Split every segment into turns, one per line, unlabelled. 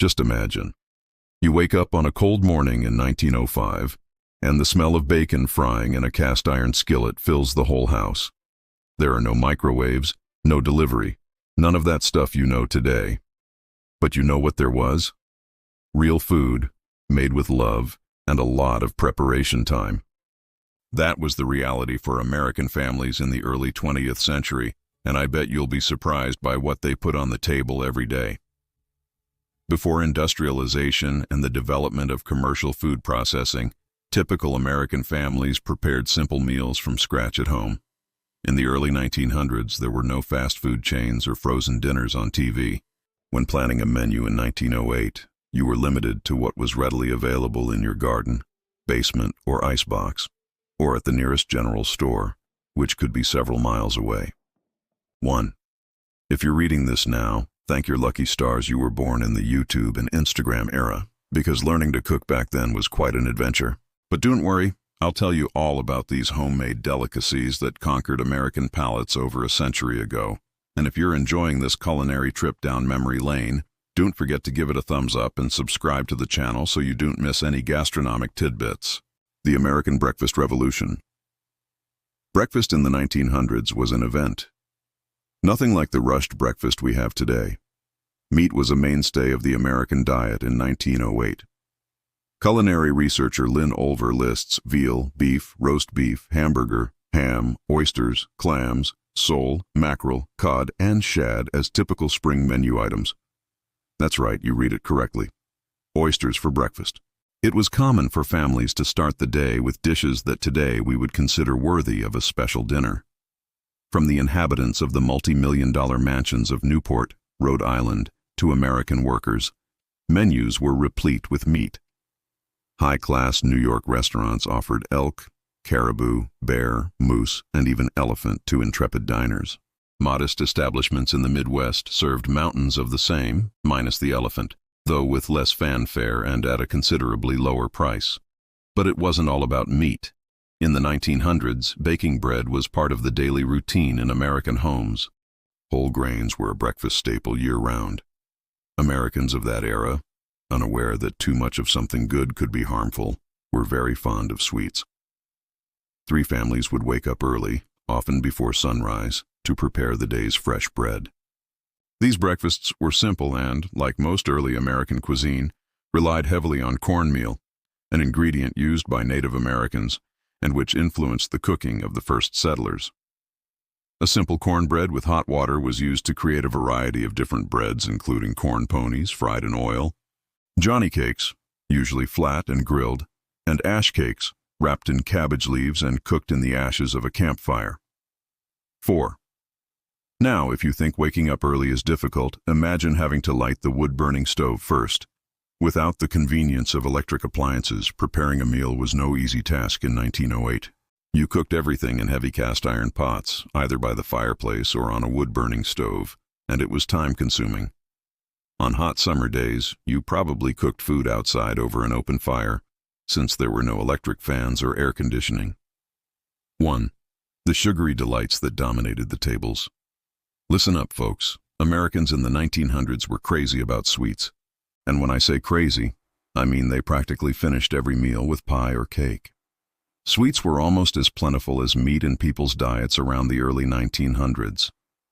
Just imagine. You wake up on a cold morning in 1905, and the smell of bacon frying in a cast-iron skillet fills the whole house. There are no microwaves, no delivery, none of that stuff you know today. But you know what there was? Real food, made with love, and a lot of preparation time. That was the reality for American families in the early 20th century, and I bet you'll be surprised by what they put on the table every day. Before industrialization and the development of commercial food processing, typical American families prepared simple meals from scratch at home. In the early 1900s, there were no fast food chains or frozen dinners on TV. When planning a menu in 1908, you were limited to what was readily available in your garden, basement, or icebox, or at the nearest general store, which could be several miles away. 1. If you're reading this now, thank your lucky stars you were born in the YouTube and Instagram era, because learning to cook back then was quite an adventure. But don't worry, I'll tell you all about these homemade delicacies that conquered American palates over a century ago. And if you're enjoying this culinary trip down memory lane, don't forget to give it a thumbs up and subscribe to the channel so you don't miss any gastronomic tidbits. The American Breakfast Revolution. Breakfast in the 1900s was an event. Nothing like the rushed breakfast we have today. Meat was a mainstay of the American diet in 1908. Culinary researcher Lynn Olver lists veal, beef, roast beef, hamburger, ham, oysters, clams, sole, mackerel, cod, and shad as typical spring menu items. That's right, you read it correctly. Oysters for breakfast. It was common for families to start the day with dishes that today we would consider worthy of a special dinner. From the inhabitants of the multi-million-dollar mansions of Newport, Rhode Island, to American workers, menus were replete with meat. High-class New York restaurants offered elk, caribou, bear, moose, and even elephant to intrepid diners. Modest establishments in the Midwest served mountains of the same, minus the elephant, though with less fanfare and at a considerably lower price. But it wasn't all about meat. In the 1900s, baking bread was part of the daily routine in American homes. Whole grains were a breakfast staple year-round. Americans of that era, unaware that too much of something good could be harmful, were very fond of sweets. 3 families would wake up early, often before sunrise, to prepare the day's fresh bread. These breakfasts were simple and, like most early American cuisine, relied heavily on cornmeal, an ingredient used by Native Americans and which influenced the cooking of the first settlers. A simple cornbread with hot water was used to create a variety of different breads, including corn ponies fried in oil, Johnny cakes, usually flat and grilled, and ash cakes, wrapped in cabbage leaves and cooked in the ashes of a campfire. 4. Now, if you think waking up early is difficult, imagine having to light the wood-burning stove first. Without the convenience of electric appliances, preparing a meal was no easy task in 1908. You cooked everything in heavy cast-iron pots, either by the fireplace or on a wood-burning stove, and it was time-consuming. On hot summer days, you probably cooked food outside over an open fire, since there were no electric fans or air conditioning. 1. The sugary delights that dominated the tables. Listen up, folks. Americans in the 1900s were crazy about sweets. And when I say crazy, I mean they practically finished every meal with pie or cake. Sweets were almost as plentiful as meat in people's diets around the early 1900s.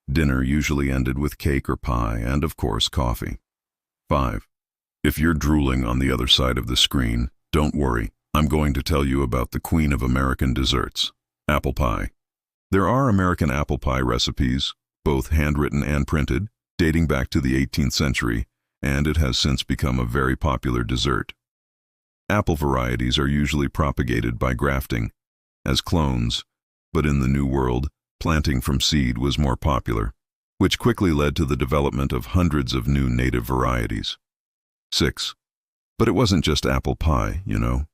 Dinner usually ended with cake or pie and, of course, coffee. 5. If you're drooling on the other side of the screen, don't worry. I'm going to tell you about the queen of American desserts, apple pie. There are American apple pie recipes, both handwritten and printed, dating back to the 18th century, and it has since become a very popular dessert. Apple varieties are usually propagated by grafting, as clones, but in the New World, planting from seed was more popular, which quickly led to the development of hundreds of new native varieties. 6. But it wasn't just apple pie, you know.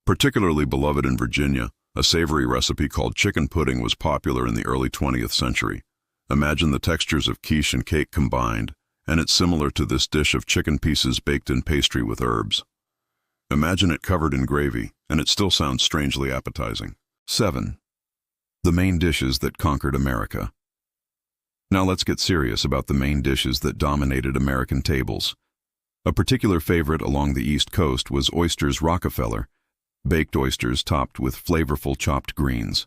Particularly beloved in Virginia, a savory recipe called chicken pudding was popular in the early 20th century. Imagine the textures of quiche and cake combined, and it's similar to this dish of chicken pieces baked in pastry with herbs. Imagine it covered in gravy, and it still sounds strangely appetizing. 7. The main dishes that conquered America. Now let's get serious about the main dishes that dominated American tables. A particular favorite along the East Coast was Oysters Rockefeller, baked oysters topped with flavorful chopped greens.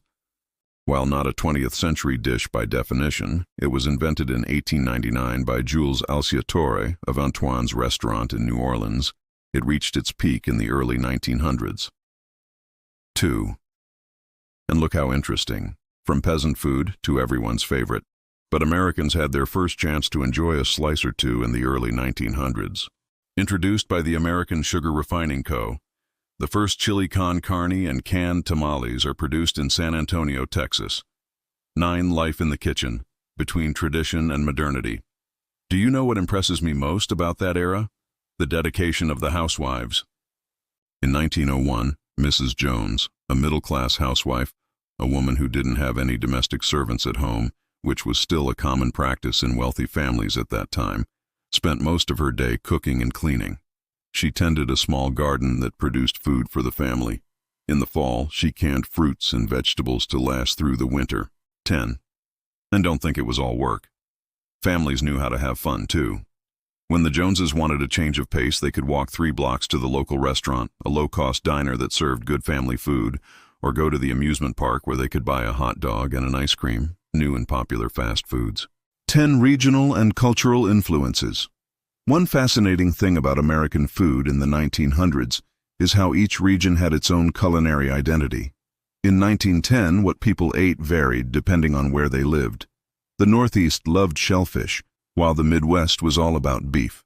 While not a 20th century dish by definition, it was invented in 1899 by Jules Alciatore of Antoine's Restaurant in New Orleans. It reached its peak in the early 1900s. 2. And look how interesting. From peasant food to everyone's favorite. But Americans had their first chance to enjoy a slice or two in the early 1900s. Introduced by the American Sugar Refining Co., the first chili con carne and canned tamales are produced in San Antonio, Texas. 9. Life in the kitchen, between tradition and modernity. Do you know what impresses me most about that era? The dedication of the housewives. In 1901, Mrs. Jones, a middle-class housewife, a woman who didn't have any domestic servants at home, which was still a common practice in wealthy families at that time, spent most of her day cooking and cleaning. She tended a small garden that produced food for the family. In the fall, she canned fruits and vegetables to last through the winter. 10. And don't think it was all work. Families knew how to have fun, too. When the Joneses wanted a change of pace, they could walk 3 blocks to the local restaurant, a low-cost diner that served good family food, or go to the amusement park where they could buy a hot dog and an ice cream, new and popular fast foods. 10. Regional and cultural influences. One fascinating thing about American food in the 1900s is how each region had its own culinary identity. In 1910, what people ate varied depending on where they lived. The Northeast loved shellfish, while the Midwest was all about beef.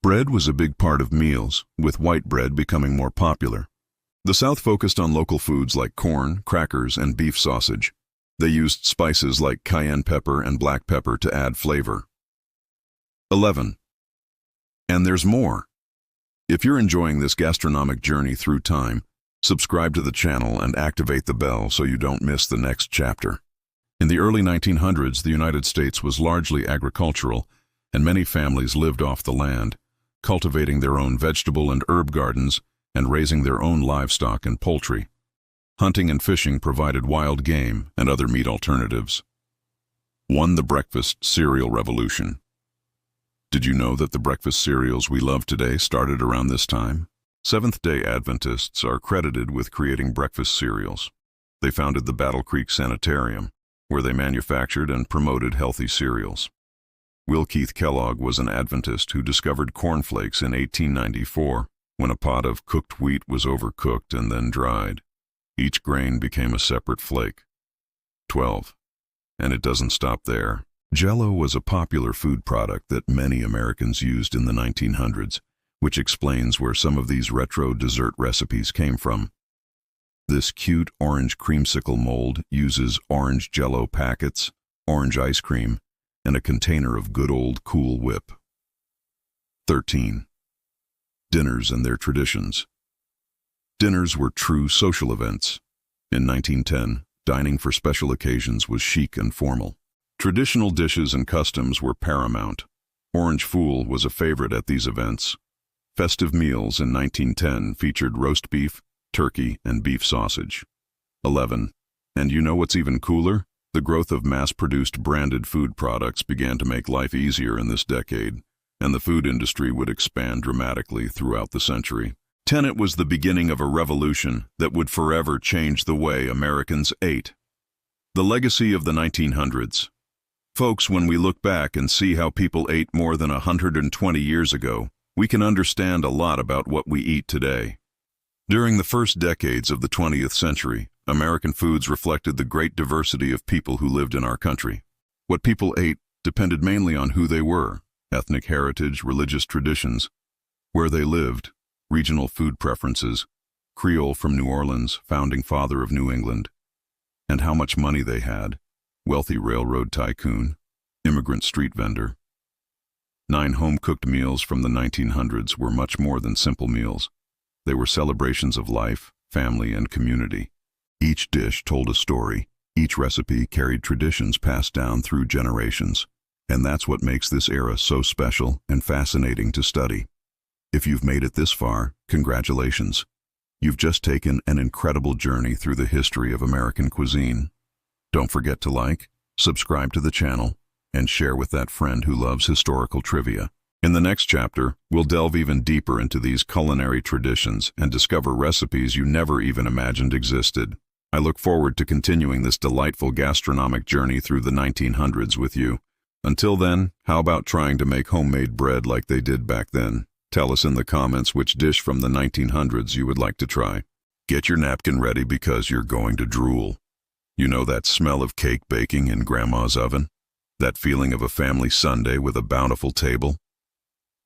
Bread was a big part of meals, with white bread becoming more popular. The South focused on local foods like corn, crackers, and beef sausage. They used spices like cayenne pepper and black pepper to add flavor. 11. And there's more. If you're enjoying this gastronomic journey through time, subscribe to the channel and activate the bell so you don't miss the next chapter. In the early 1900s, the United States was largely agricultural, and many families lived off the land, cultivating their own vegetable and herb gardens and raising their own livestock and poultry. Hunting and fishing provided wild game and other meat alternatives. 1. The breakfast cereal revolution. Did you know that the breakfast cereals we love today started around this time? Seventh-day Adventists are credited with creating breakfast cereals. They founded the Battle Creek Sanitarium, where they manufactured and promoted healthy cereals. Will Keith Kellogg was an Adventist who discovered cornflakes in 1894, when a pot of cooked wheat was overcooked and then dried. Each grain became a separate flake. 12. And it doesn't stop there. Jell-O was a popular food product that many Americans used in the 1900s, which explains where some of these retro dessert recipes came from. This cute orange creamsicle mold uses orange Jell-O packets, orange ice cream, and a container of good old Cool Whip. 13. Dinners and their traditions. Dinners were true social events. In 1910, dining for special occasions was chic and formal. Traditional dishes and customs were paramount. Orange fool was a favorite at these events. Festive meals in 1910 featured roast beef, turkey, and beef sausage. 11. And you know what's even cooler? The growth of mass-produced branded food products began to make life easier in this decade, and the food industry would expand dramatically throughout the century. 10. It was the beginning of a revolution that would forever change the way Americans ate. The legacy of the 1900s. Folks, when we look back and see how people ate more than 120 years ago, we can understand a lot about what we eat today. During the first decades of the 20th century, American foods reflected the great diversity of people who lived in our country. What people ate depended mainly on who they were, ethnic heritage, religious traditions, where they lived, regional food preferences, Creole from New Orleans, founding father of New England, and how much money they had, wealthy railroad tycoon, immigrant street vendor. 9. Home-cooked meals from the 1900s were much more than simple meals. They were celebrations of life, family, and community. Each dish told a story. Each recipe carried traditions passed down through generations. And that's what makes this era so special and fascinating to study. If you've made it this far, congratulations. You've just taken an incredible journey through the history of American cuisine. Don't forget to like, subscribe to the channel, and share with that friend who loves historical trivia. In the next chapter, we'll delve even deeper into these culinary traditions and discover recipes you never even imagined existed. I look forward to continuing this delightful gastronomic journey through the 1900s with you. Until then, how about trying to make homemade bread like they did back then? Tell us in the comments which dish from the 1900s you would like to try. Get your napkin ready because you're going to drool. You know that smell of cake baking in Grandma's oven? That feeling of a family Sunday with a bountiful table?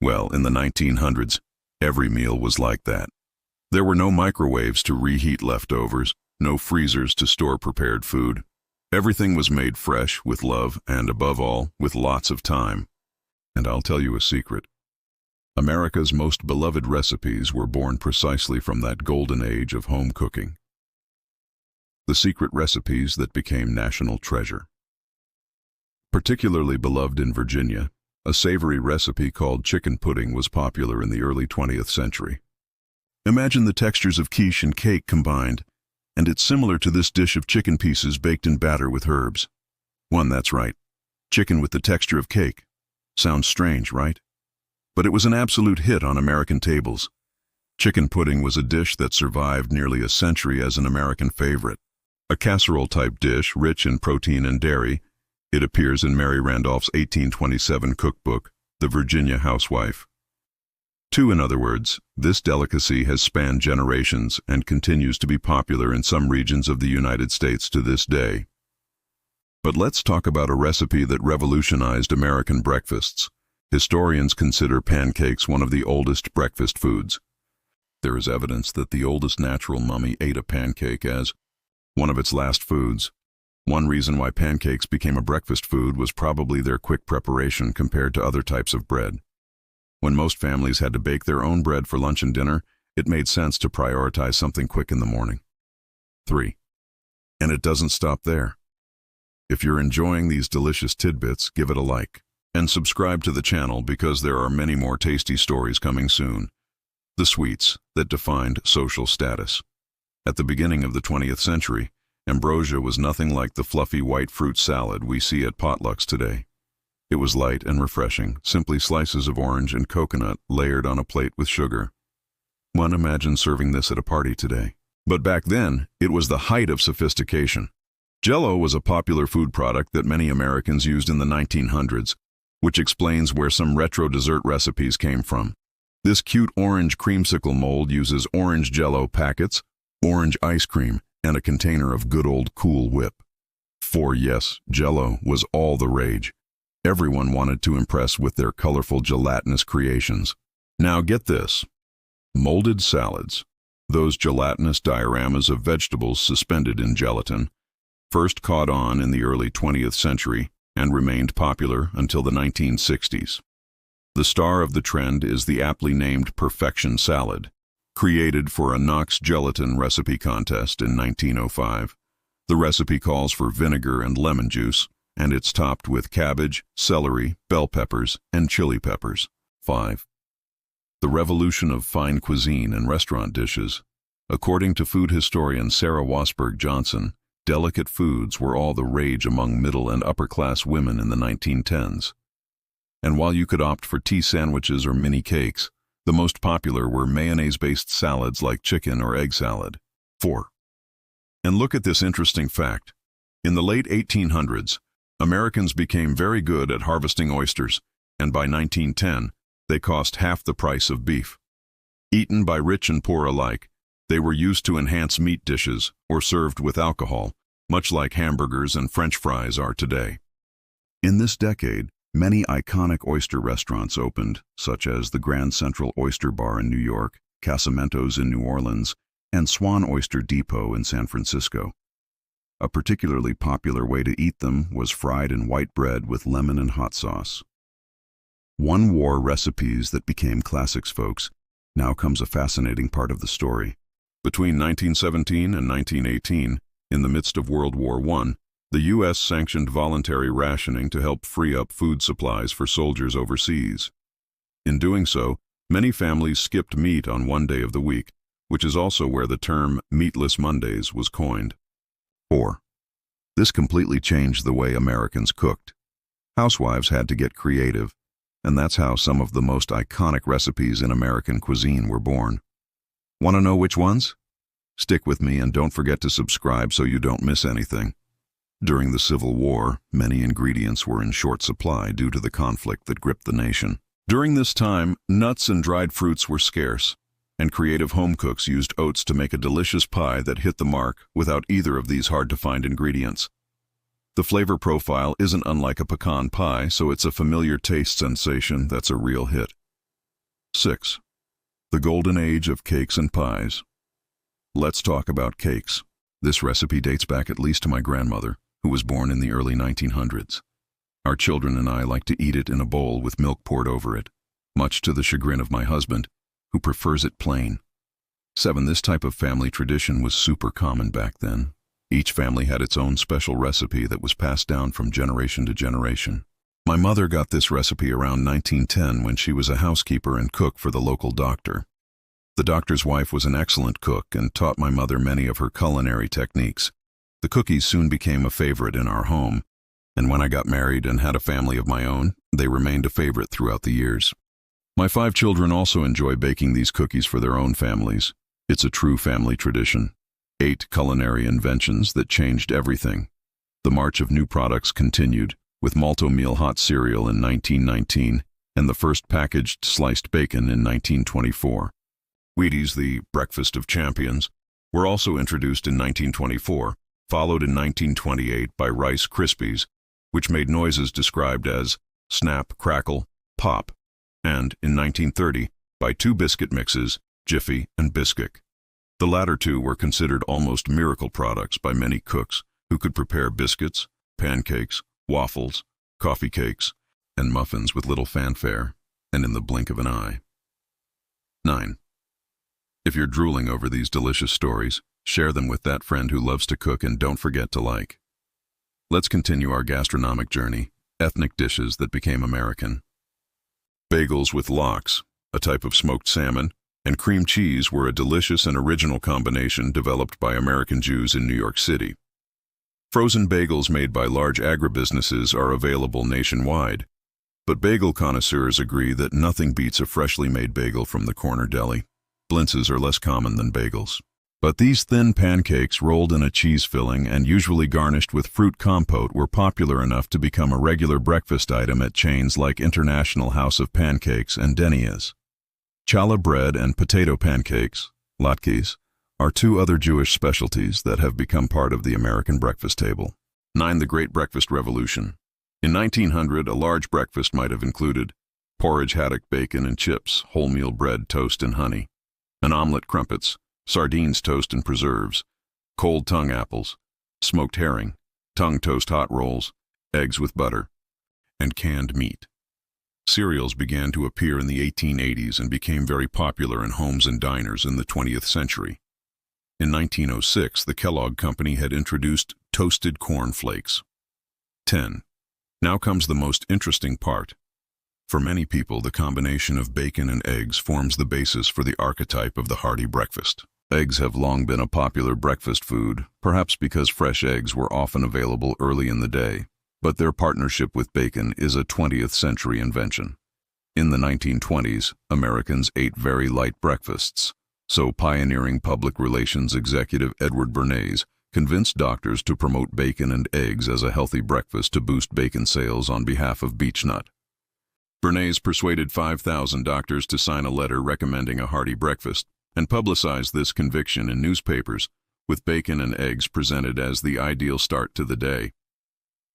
Well, in the 1900s, every meal was like that. There were no microwaves to reheat leftovers, no freezers to store prepared food. Everything was made fresh, with love, and above all, with lots of time. And I'll tell you a secret. America's most beloved recipes were born precisely from that golden age of home cooking. The secret recipes that became national treasure. Particularly beloved in Virginia, a savory recipe called chicken pudding was popular in the early 20th century. Imagine the textures of quiche and cake combined, and it's similar to this dish of chicken pieces baked in batter with herbs. That's right, chicken with the texture of cake. Sounds strange, right? But it was an absolute hit on American tables. Chicken pudding was a dish that survived nearly a century as an American favorite. A casserole-type dish rich in protein and dairy, it appears in Mary Randolph's 1827 cookbook, The Virginia Housewife. In other words, this delicacy has spanned generations and continues to be popular in some regions of the United States to this day. But let's talk about a recipe that revolutionized American breakfasts. Historians consider pancakes one of the oldest breakfast foods. There is evidence that the oldest natural mummy ate a pancake as one of its last foods. One reason why pancakes became a breakfast food was probably their quick preparation compared to other types of bread. When most families had to bake their own bread for lunch and dinner, it made sense to prioritize something quick in the morning. 3. And it doesn't stop there. If you're enjoying these delicious tidbits, give it a like. And subscribe to the channel because there are many more tasty stories coming soon. The sweets that defined social status. At the beginning of the 20th century, ambrosia was nothing like the fluffy white fruit salad we see at potlucks today. It was light and refreshing, simply slices of orange and coconut layered on a plate with sugar. One imagines serving this at a party today. But back then, it was the height of sophistication. Jell-O was a popular food product that many Americans used in the 1900s, which explains where some retro dessert recipes came from. This cute orange creamsicle mold uses orange Jell-O packets, orange ice cream, and a container of good old Cool Whip. For yes, Jell-O was all the rage. Everyone wanted to impress with their colorful gelatinous creations. Now get this. Molded salads, those gelatinous dioramas of vegetables suspended in gelatin, first caught on in the early 20th century and remained popular until the 1960s. The star of the trend is the aptly named Perfection Salad, created for a Knox Gelatin recipe contest in 1905. The recipe calls for vinegar and lemon juice, and it's topped with cabbage, celery, bell peppers, and chili peppers. 5. The revolution of fine cuisine and restaurant dishes. According to food historian Sarah Wasberg Johnson, delicate foods were all the rage among middle and upper-class women in the 1910s. And while you could opt for tea sandwiches or mini cakes, the most popular were mayonnaise-based salads like chicken or egg salad. 4. And look at this interesting fact. In the late 1800s, Americans became very good at harvesting oysters, and by 1910, they cost half the price of beef. Eaten by rich and poor alike, they were used to enhance meat dishes or served with alcohol, much like hamburgers and French fries are today. In this decade, many iconic oyster restaurants opened, such as the Grand Central Oyster Bar in New York, Casamento's in New Orleans, and Swan Oyster Depot in San Francisco. A particularly popular way to eat them was fried in white bread with lemon and hot sauce. War recipes that became classics, folks. Now comes a fascinating part of the story. Between 1917 and 1918, in the midst of World War I, the U.S. sanctioned voluntary rationing to help free up food supplies for soldiers overseas. In doing so, many families skipped meat on one day of the week, which is also where the term Meatless Mondays was coined. 4. This completely changed the way Americans cooked. Housewives had to get creative. and that's how some of the most iconic recipes in American cuisine were born. Want to know which ones? Stick with me and don't forget to subscribe so you don't miss anything. During the Civil War, many ingredients were in short supply due to the conflict that gripped the nation. During this time, nuts and dried fruits were scarce, and creative home cooks used oats to make a delicious pie that hit the mark without either of these hard-to-find ingredients. The flavor profile isn't unlike a pecan pie, so it's a familiar taste sensation that's a real hit. 6. The Golden Age of Cakes and Pies. Let's talk about cakes. This recipe dates back at least to my grandmother, who was born in the early 1900s. Our children and I like to eat it in a bowl with milk poured over it, much to the chagrin of my husband, who prefers it plain. 7. This type of family tradition was super common back then. Each family had its own special recipe that was passed down from generation to generation. My mother got this recipe around 1910 when she was a housekeeper and cook for the local doctor. The doctor's wife was an excellent cook and taught my mother many of her culinary techniques. The cookies soon became a favorite in our home, and when I got married and had a family of my own, they remained a favorite throughout the years. My 5 children also enjoy baking these cookies for their own families. It's a true family tradition. 8 culinary inventions that changed everything. The march of new products continued, with Malt-O-Meal hot cereal in 1919 and the first packaged sliced bacon in 1924. Wheaties, the breakfast of champions, were also introduced in 1924, followed in 1928 by Rice Krispies, which made noises described as snap, crackle, pop, and in 1930 by 2 biscuit mixes, Jiffy and Bisquick. The latter 2 were considered almost miracle products by many cooks who could prepare biscuits, pancakes, waffles, coffee cakes, and muffins with little fanfare and in the blink of an eye. 9. If you're drooling over these delicious stories, share them with that friend who loves to cook and don't forget to like. Let's continue our gastronomic journey, ethnic dishes that became American. Bagels with lox, a type of smoked salmon, and cream cheese were a delicious and original combination developed by American Jews in New York City. Frozen bagels made by large agribusinesses are available nationwide, but bagel connoisseurs agree that nothing beats a freshly made bagel from the corner deli. Blintzes are less common than bagels. But these thin pancakes rolled in a cheese filling and usually garnished with fruit compote were popular enough to become a regular breakfast item at chains like International House of Pancakes and Denny's. Challah bread and potato pancakes, latkes, are 2 other Jewish specialties that have become part of the American breakfast table. 9. The Great Breakfast Revolution. In 1900, a large breakfast might have included porridge, haddock, bacon and chips, wholemeal bread, toast and honey, an omelet, crumpets, sardines, toast and preserves, cold tongue apples, smoked herring, tongue toast hot rolls, eggs with butter, and canned meat. Cereals began to appear in the 1880s and became very popular in homes and diners in the 20th century. In 1906, the Kellogg Company had introduced toasted corn flakes. 10. Now comes the most interesting part. For many people, the combination of bacon and eggs forms the basis for the archetype of the hearty breakfast. Eggs have long been a popular breakfast food, perhaps because fresh eggs were often available early in the day. But their partnership with bacon is a 20th century invention. In the 1920s, Americans ate very light breakfasts, so pioneering public relations executive Edward Bernays convinced doctors to promote bacon and eggs as a healthy breakfast to boost bacon sales on behalf of Beechnut. Bernays persuaded 5,000 doctors to sign a letter recommending a hearty breakfast and publicized this conviction in newspapers, with bacon and eggs presented as the ideal start to the day.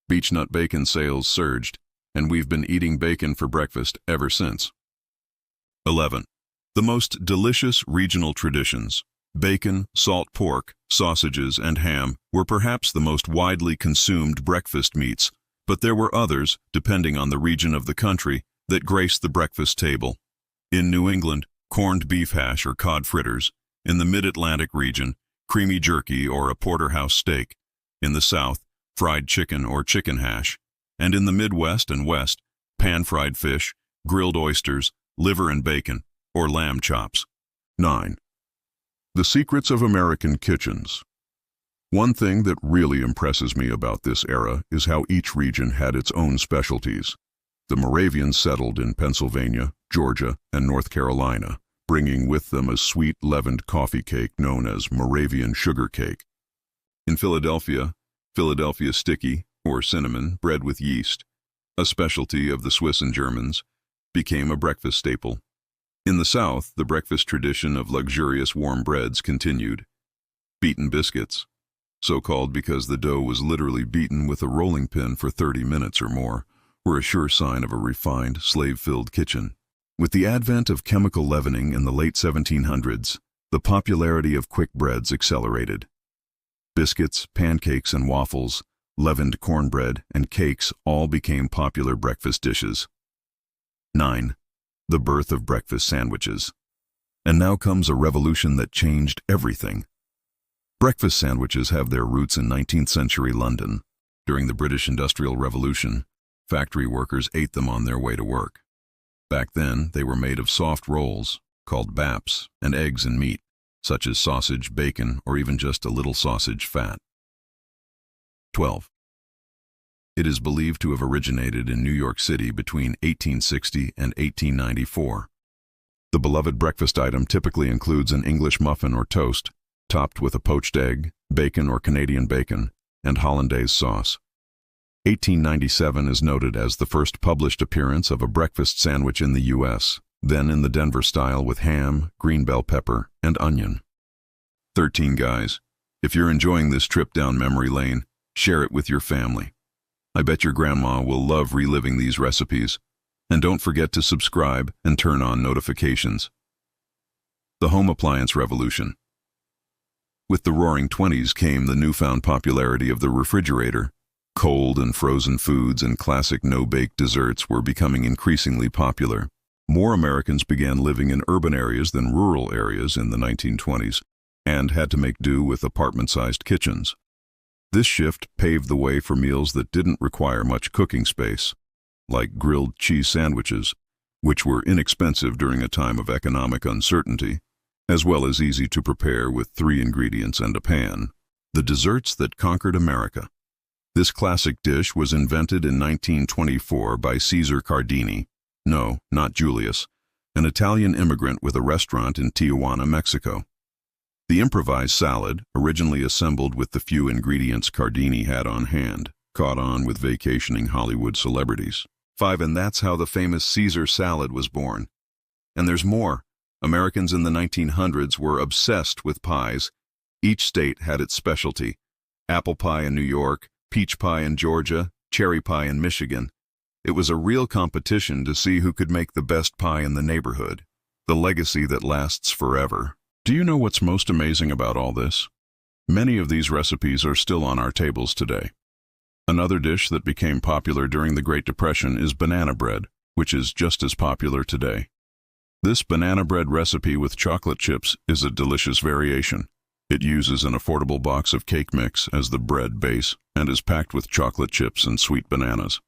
Beechnut bacon sales surged, and we've been eating bacon for breakfast ever since. 11. The most delicious regional traditions. Bacon, salt pork, sausages, and ham were perhaps the most widely consumed breakfast meats, but there were others, depending on the region of the country, that graced the breakfast table. In New England, corned beef hash or cod fritters. In the mid-Atlantic region, creamy jerky or a porterhouse steak. In the South, fried chicken or chicken hash. And in the Midwest and West, pan-fried fish, grilled oysters, liver and bacon, or lamb chops. 9. The secrets of American kitchens. One thing that really impresses me about this era is how each region had its own specialties. The Moravians settled in Pennsylvania, Georgia, and North Carolina, bringing with them a sweet leavened coffee cake known as Moravian sugar cake. In Philadelphia, Philadelphia sticky, or cinnamon, bread with yeast, a specialty of the Swiss and Germans, became a breakfast staple. In the South, the breakfast tradition of luxurious warm breads continued. Beaten biscuits, so called because the dough was literally beaten with a rolling pin for 30 minutes or more, were a sure sign of a refined, slave-filled kitchen. With the advent of chemical leavening in the late 1700s, the popularity of quick breads accelerated. Biscuits, pancakes, and waffles, leavened cornbread, and cakes all became popular breakfast dishes. 9. The birth of breakfast sandwiches. And now comes a revolution that changed everything. Breakfast sandwiches have their roots in 19th century London. During the British Industrial Revolution, factory workers ate them on their way to work. Back then, they were made of soft rolls, called baps, and eggs and meat, such as sausage, bacon, or even just a little sausage fat. 12. It is believed to have originated in New York City between 1860 and 1894. The beloved breakfast item typically includes an English muffin or toast, topped with a poached egg, bacon or Canadian bacon, and hollandaise sauce. 1897 is noted as the first published appearance of a breakfast sandwich in the U.S., then in the Denver style with ham, green bell pepper, and onion. 13 guys, if you're enjoying this trip down memory lane, share it with your family. I bet your grandma will love reliving these recipes. And don't forget to subscribe and turn on notifications. The home appliance revolution. With the roaring 20s came the newfound popularity of the refrigerator. Cold and frozen foods and classic no-bake desserts were becoming increasingly popular. More Americans began living in urban areas than rural areas in the 1920s and had to make do with apartment-sized kitchens. This shift paved the way for meals that didn't require much cooking space, like grilled cheese sandwiches, which were inexpensive during a time of economic uncertainty, as well as easy to prepare with 3 ingredients and a pan. The desserts that conquered America. This classic dish was invented in 1924 by Cesar Cardini, no, not Julius, an Italian immigrant with a restaurant in Tijuana, Mexico. The improvised salad, originally assembled with the few ingredients Cardini had on hand, caught on with vacationing Hollywood celebrities. 5. And that's how the famous Caesar salad was born. And there's more. Americans in the 1900s were obsessed with pies. Each state had its specialty. Apple pie in New York, peach pie in Georgia, cherry pie in Michigan. It was a real competition to see who could make the best pie in the neighborhood. The legacy that lasts forever. Do you know what's most amazing about all this? Many of these recipes are still on our tables today. Another dish that became popular during the Great Depression is banana bread, which is just as popular today. This banana bread recipe with chocolate chips is a delicious variation. It uses an affordable box of cake mix as the bread base and is packed with chocolate chips and sweet bananas.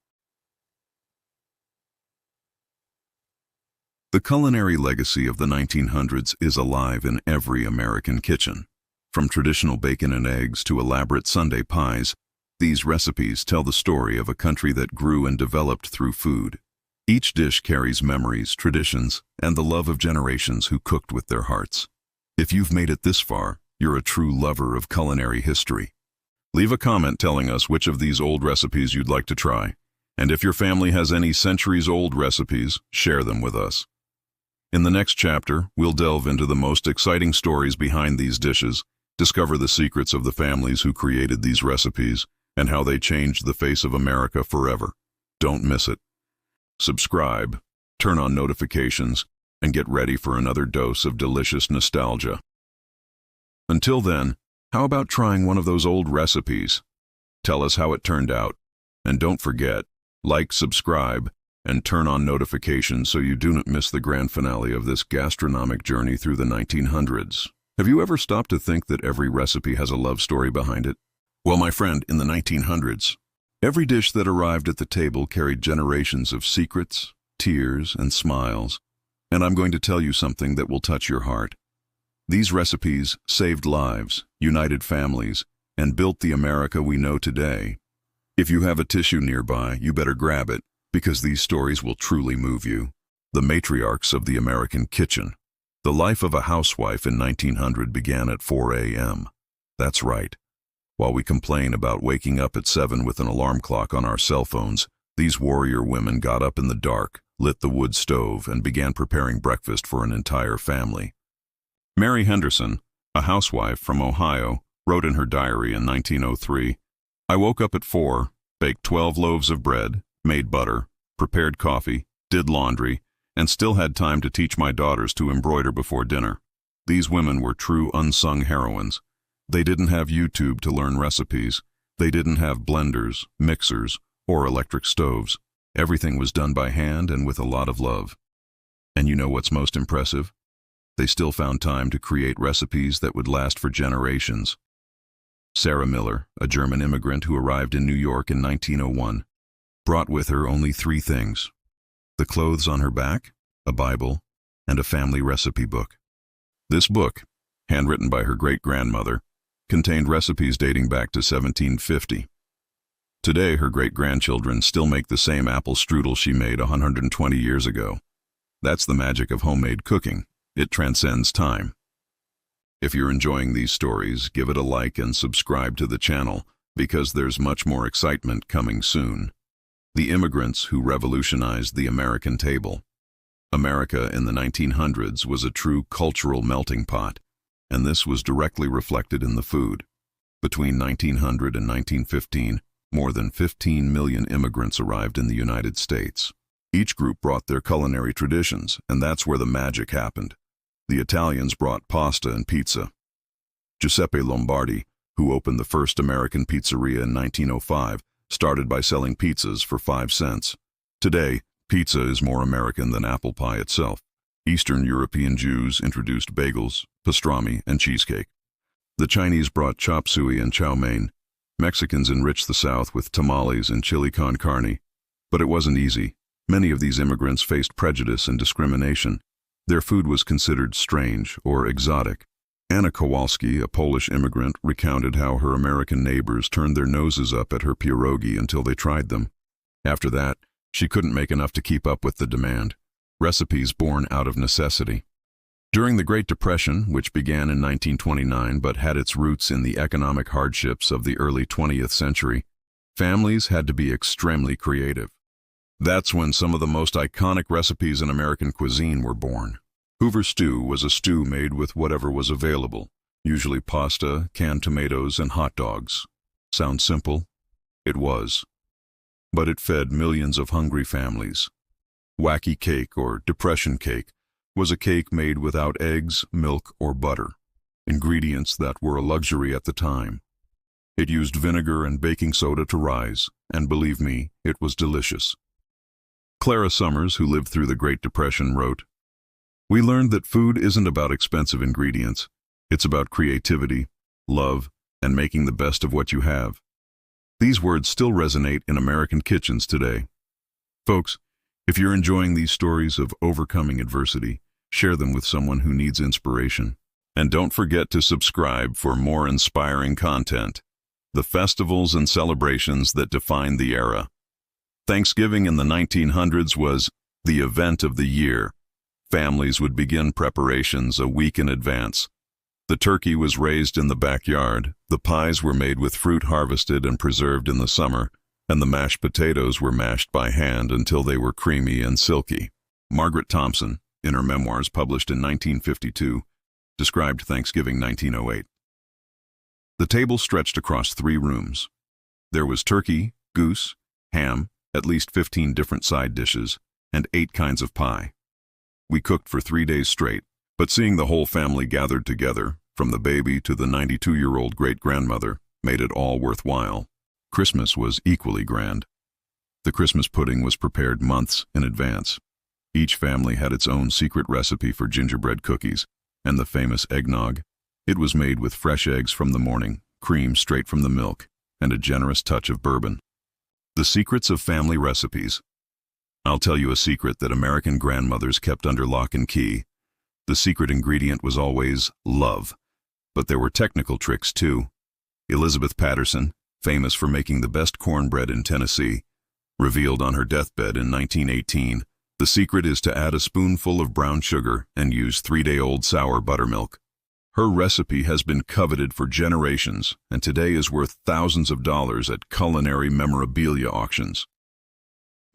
The culinary legacy of the 1900s is alive in every American kitchen. From traditional bacon and eggs to elaborate Sunday pies, these recipes tell the story of a country that grew and developed through food. Each dish carries memories, traditions, and the love of generations who cooked with their hearts. If you've made it this far, you're a true lover of culinary history. Leave a comment telling us which of these old recipes you'd like to try. And if your family has any centuries-old recipes, share them with us. In the next chapter, we'll delve into the most exciting stories behind these dishes, discover the secrets of the families who created these recipes, and how they changed the face of America forever. Don't miss it. Subscribe, turn on notifications, and get ready for another dose of delicious nostalgia. Until then, how about trying one of those old recipes? Tell us how it turned out. And don't forget, like, subscribe, and turn on notifications so you do not miss the grand finale of this gastronomic journey through the 1900s. Have you ever stopped to think that every recipe has a love story behind it? Well, my friend, in the 1900s, every dish that arrived at the table carried generations of secrets, tears, and smiles. And I'm going to tell you something that will touch your heart. These recipes saved lives, united families, and built the America we know today. If you have a tissue nearby, you better grab it, because these stories will truly move you. The matriarchs of the American kitchen. The life of a housewife in 1900 began at 4 a.m. That's right. While we complain about waking up at 7 with an alarm clock on our cell phones, these warrior women got up in the dark, lit the wood stove, and began preparing breakfast for an entire family. Mary Henderson, a housewife from Ohio, wrote in her diary in 1903, "I woke up at 4, baked 12 loaves of bread, made butter, prepared coffee, did laundry, and still had time to teach my daughters to embroider before dinner." These women were true unsung heroines. They didn't have YouTube to learn recipes. They didn't have blenders, mixers, or electric stoves. Everything was done by hand and with a lot of love. And you know what's most impressive? They still found time to create recipes that would last for generations. Sarah Miller, a German immigrant who arrived in New York in 1901, brought with her only 3 things: the clothes on her back, a Bible, and a family recipe book. This book, handwritten by her great-grandmother, contained recipes dating back to 1750. Today, her great-grandchildren still make the same apple strudel she made 120 years ago. That's the magic of homemade cooking. It transcends time. If you're enjoying these stories, give it a like and subscribe to the channel, because there's much more excitement coming soon. The immigrants who revolutionized the American table. America in the 1900s was a true cultural melting pot, and this was directly reflected in the food. Between 1900 and 1915, more than 15 million immigrants arrived in the United States. Each group brought their culinary traditions, and that's where the magic happened. The Italians brought pasta and pizza. Giuseppe Lombardi, who opened the first American pizzeria in 1905, started by selling pizzas for 5 cents. Today, pizza is more American than apple pie itself. Eastern European Jews introduced bagels, pastrami, and cheesecake. The Chinese brought chop suey and chow mein. Mexicans enriched the South with tamales and chili con carne. But it wasn't easy. Many of these immigrants faced prejudice and discrimination. Their food was considered strange or exotic. Anna Kowalski, a Polish immigrant, recounted how her American neighbors turned their noses up at her pierogi until they tried them. After that, she couldn't make enough to keep up with the demand. Recipes born out of necessity. During the Great Depression, which began in 1929 but had its roots in the economic hardships of the early 20th century, families had to be extremely creative. That's when some of the most iconic recipes in American cuisine were born. Hoover stew was a stew made with whatever was available, usually pasta, canned tomatoes, and hot dogs. Sounds simple? It was. But it fed millions of hungry families. Wacky cake, or depression cake, was a cake made without eggs, milk, or butter, ingredients that were a luxury at the time. It used vinegar and baking soda to rise, and believe me, it was delicious. Clara Summers, who lived through the Great Depression, wrote, "We learned that food isn't about expensive ingredients. It's about creativity, love, and making the best of what you have." These words still resonate in American kitchens today. Folks, if you're enjoying these stories of overcoming adversity, share them with someone who needs inspiration. And don't forget to subscribe for more inspiring content. The festivals and celebrations that defined the era. Thanksgiving in the 1900s was the event of the year. Families would begin preparations a week in advance. The turkey was raised in the backyard, the pies were made with fruit harvested and preserved in the summer, and the mashed potatoes were mashed by hand until they were creamy and silky. Margaret Thompson, in her memoirs published in 1952, described Thanksgiving 1908. The table stretched across 3 rooms. There was turkey, goose, ham, at least 15 different side dishes, and 8 kinds of pie. We cooked for 3 days straight, but seeing the whole family gathered together, from the baby to the 92-year-old great-grandmother, made it all worthwhile. Christmas was equally grand. The Christmas pudding was prepared months in advance. Each family had its own secret recipe for gingerbread cookies, and the famous eggnog. It was made with fresh eggs from the morning, cream straight from the milk, and a generous touch of bourbon. The secrets of family recipes. I'll tell you a secret that American grandmothers kept under lock and key. The secret ingredient was always love. But there were technical tricks too. Elizabeth Patterson, famous for making the best cornbread in Tennessee, Revealed on her deathbed in 1918, the secret is to add a spoonful of brown sugar and use 3-day-old sour buttermilk. Her recipe has been coveted for generations and today is worth thousands of dollars at culinary memorabilia auctions.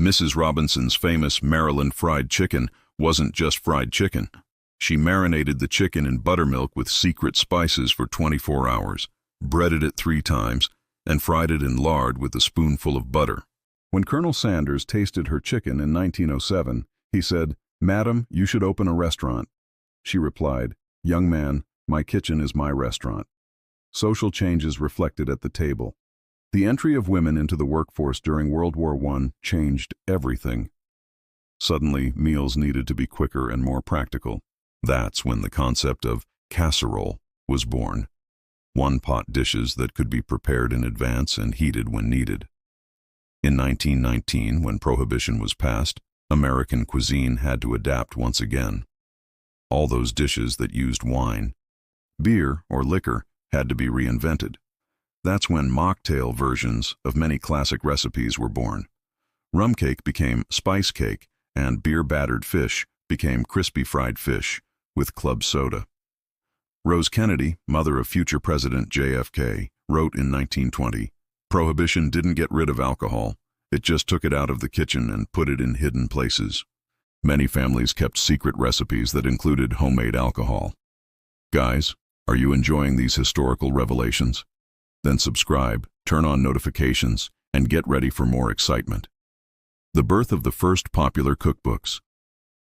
Mrs. Robinson's famous Maryland fried chicken wasn't just fried chicken. She marinated the chicken in buttermilk with secret spices for 24 hours, breaded it 3 times, and fried it in lard with a spoonful of butter. When Colonel Sanders tasted her chicken in 1907, he said, "Madam, you should open a restaurant." She replied, "Young man, my kitchen is my restaurant." Social changes reflected at the table. The entry of women into the workforce during World War I changed everything. Suddenly, meals needed to be quicker and more practical. That's when the concept of casserole was born. One-pot dishes that could be prepared in advance and heated when needed. In 1919, when Prohibition was passed, American cuisine had to adapt once again. All those dishes that used wine, beer, or liquor had to be reinvented. That's when mocktail versions of many classic recipes were born. Rum cake became spice cake, and beer-battered fish became crispy fried fish with club soda. Rose Kennedy, mother of future President JFK, wrote in 1920, "Prohibition didn't get rid of alcohol. It just took it out of the kitchen and put it in hidden places." Many families kept secret recipes that included homemade alcohol. Guys, are you enjoying these historical revelations? Then subscribe, turn on notifications, and get ready for more excitement. The birth of the first popular cookbooks.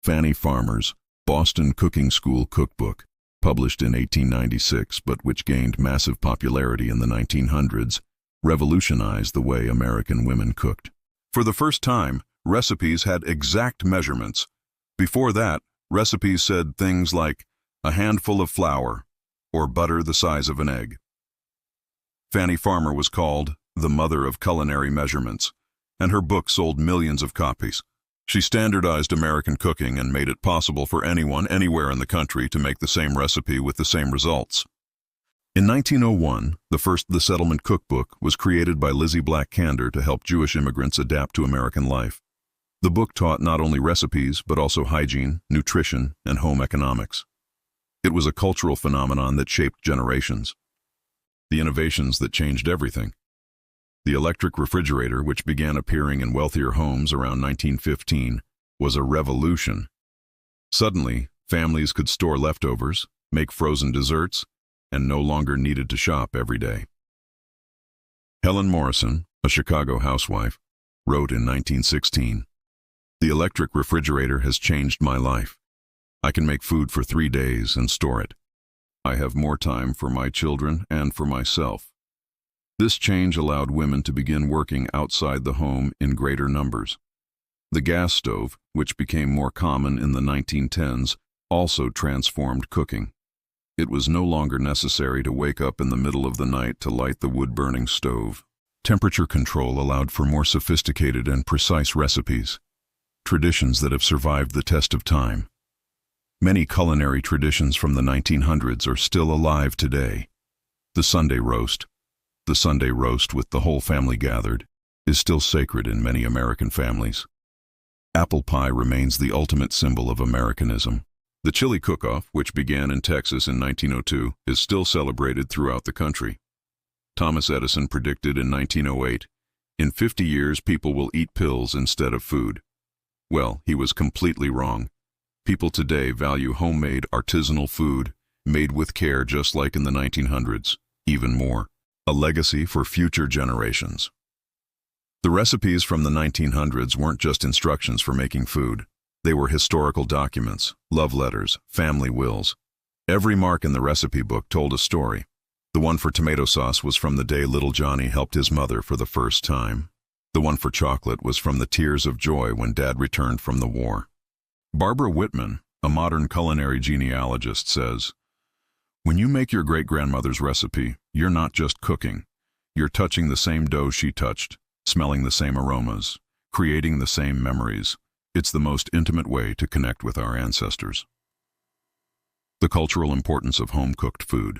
Fanny Farmer's Boston Cooking School Cookbook, published in 1896 but which gained massive popularity in the 1900s, revolutionized the way American women cooked. For the first time, recipes had exact measurements. Before that, recipes said things like a handful of flour or butter the size of an egg. Fanny Farmer was called the mother of culinary measurements, and her book sold millions of copies. She standardized American cooking and made it possible for anyone, anywhere in the country to make the same recipe with the same results. In 1901, the first The Settlement Cookbook was created by Lizzie Black Kander to help Jewish immigrants adapt to American life. The book taught not only recipes, but also hygiene, nutrition, and home economics. It was a cultural phenomenon that shaped generations. The innovations that changed everything. The electric refrigerator, which began appearing in wealthier homes around 1915, was a revolution. Suddenly, families could store leftovers, make frozen desserts, and no longer needed to shop every day. Helen Morrison, a Chicago housewife, wrote in 1916, "The electric refrigerator has changed my life. I can make food for 3 days and store it. I have more time for my children and for myself." This change allowed women to begin working outside the home in greater numbers. The gas stove, which became more common in the 1910s, also transformed cooking. It was no longer necessary to wake up in the middle of the night to light the wood-burning stove. Temperature control allowed for more sophisticated and precise recipes, traditions that have survived the test of time. Many culinary traditions from the 1900s are still alive today. The Sunday roast with the whole family gathered, is still sacred in many American families. Apple pie remains the ultimate symbol of Americanism. The chili cook-off, which began in Texas in 1902, is still celebrated throughout the country. Thomas Edison predicted in 1908, "In 50 years people will eat pills instead of food." Well, he was completely wrong. People today value homemade artisanal food, made with care just like in the 1900s, even more. A legacy for future generations. The recipes from the 1900s weren't just instructions for making food. They were historical documents, love letters, family wills. Every mark in the recipe book told a story. The one for tomato sauce was from the day little Johnny helped his mother for the first time. The one for chocolate was from the tears of joy when Dad returned from the war. Barbara Whitman, a modern culinary genealogist, says, "When you make your great-grandmother's recipe, you're not just cooking. You're touching the same dough she touched, smelling the same aromas, creating the same memories. It's the most intimate way to connect with our ancestors." The cultural importance of home-cooked food.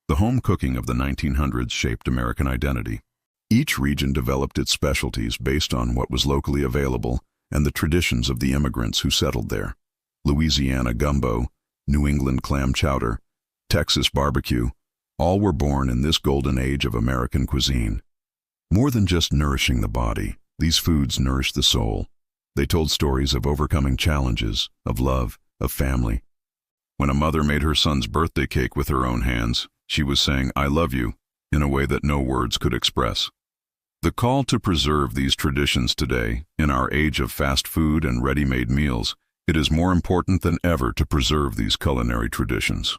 The home cooking of the 1900s shaped American identity. Each region developed its specialties based on what was locally available and the traditions of the immigrants who settled there. Louisiana gumbo, New England clam chowder, Texas barbecue, all were born in this golden age of American cuisine. More than just nourishing the body, these foods nourished the soul. They told stories of overcoming challenges, of love, of family. When a mother made her son's birthday cake with her own hands, she was saying, "I love you," in a way that no words could express. The call to preserve these traditions today, in our age of fast food and ready-made meals, it is more important than ever to preserve these culinary traditions.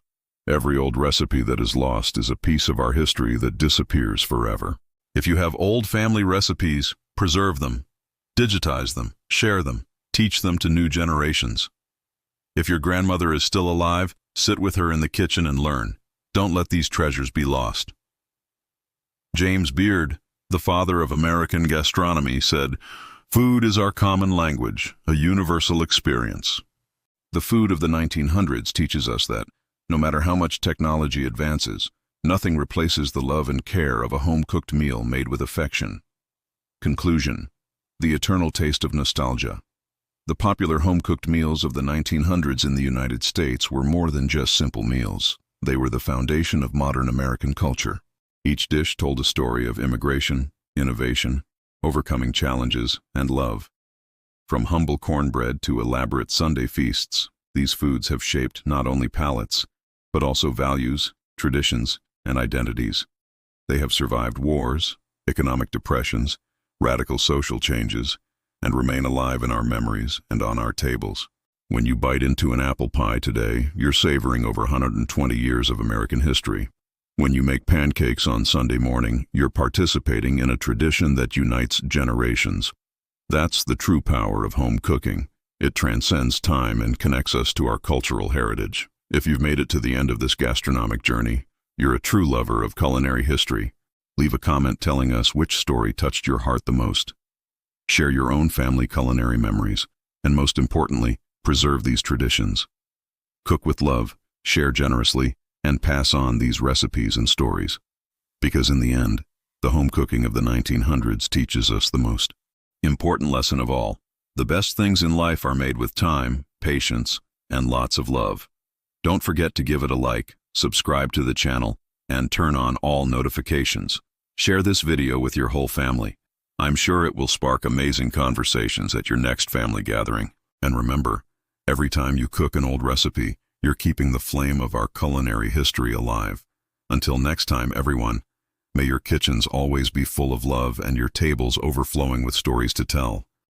Every old recipe that is lost is a piece of our history that disappears forever. If you have old family recipes, preserve them, digitize them, share them, teach them to new generations. If your grandmother is still alive, sit with her in the kitchen and learn. Don't let these treasures be lost. James Beard, the father of American gastronomy, said, "Food is our common language, a universal experience." The food of the 1900s teaches us that, no matter how much technology advances, nothing replaces the love and care of a home-cooked meal made with affection. Conclusion: the eternal taste of nostalgia. The popular home-cooked meals of the 1900s in the United States were more than just simple meals. They were the foundation of modern American culture. Each dish told a story of immigration, innovation, overcoming challenges, and love. From humble cornbread to elaborate Sunday feasts, these foods have shaped not only palates, but also values, traditions, and identities. They have survived wars, economic depressions, radical social changes, and remain alive in our memories and on our tables. When you bite into an apple pie today, you're savoring over 120 years of American history. When you make pancakes on Sunday morning, you're participating in a tradition that unites generations. That's the true power of home cooking. It transcends time and connects us to our cultural heritage. If you've made it to the end of this gastronomic journey, you're a true lover of culinary history. Leave a comment telling us which story touched your heart the most. Share your own family culinary memories, and most importantly, preserve these traditions. Cook with love, share generously, and pass on these recipes and stories. Because in the end, the home cooking of the 1900s teaches us the most important lesson of all. The best things in life are made with time, patience, and lots of love. Don't forget to give it a like, subscribe to the channel, and turn on all notifications. Share this video with your whole family. I'm sure it will spark amazing conversations at your next family gathering. And remember, every time you cook an old recipe, you're keeping the flame of our culinary history alive. Until next time, everyone, may your kitchens always be full of love and your tables overflowing with stories to tell.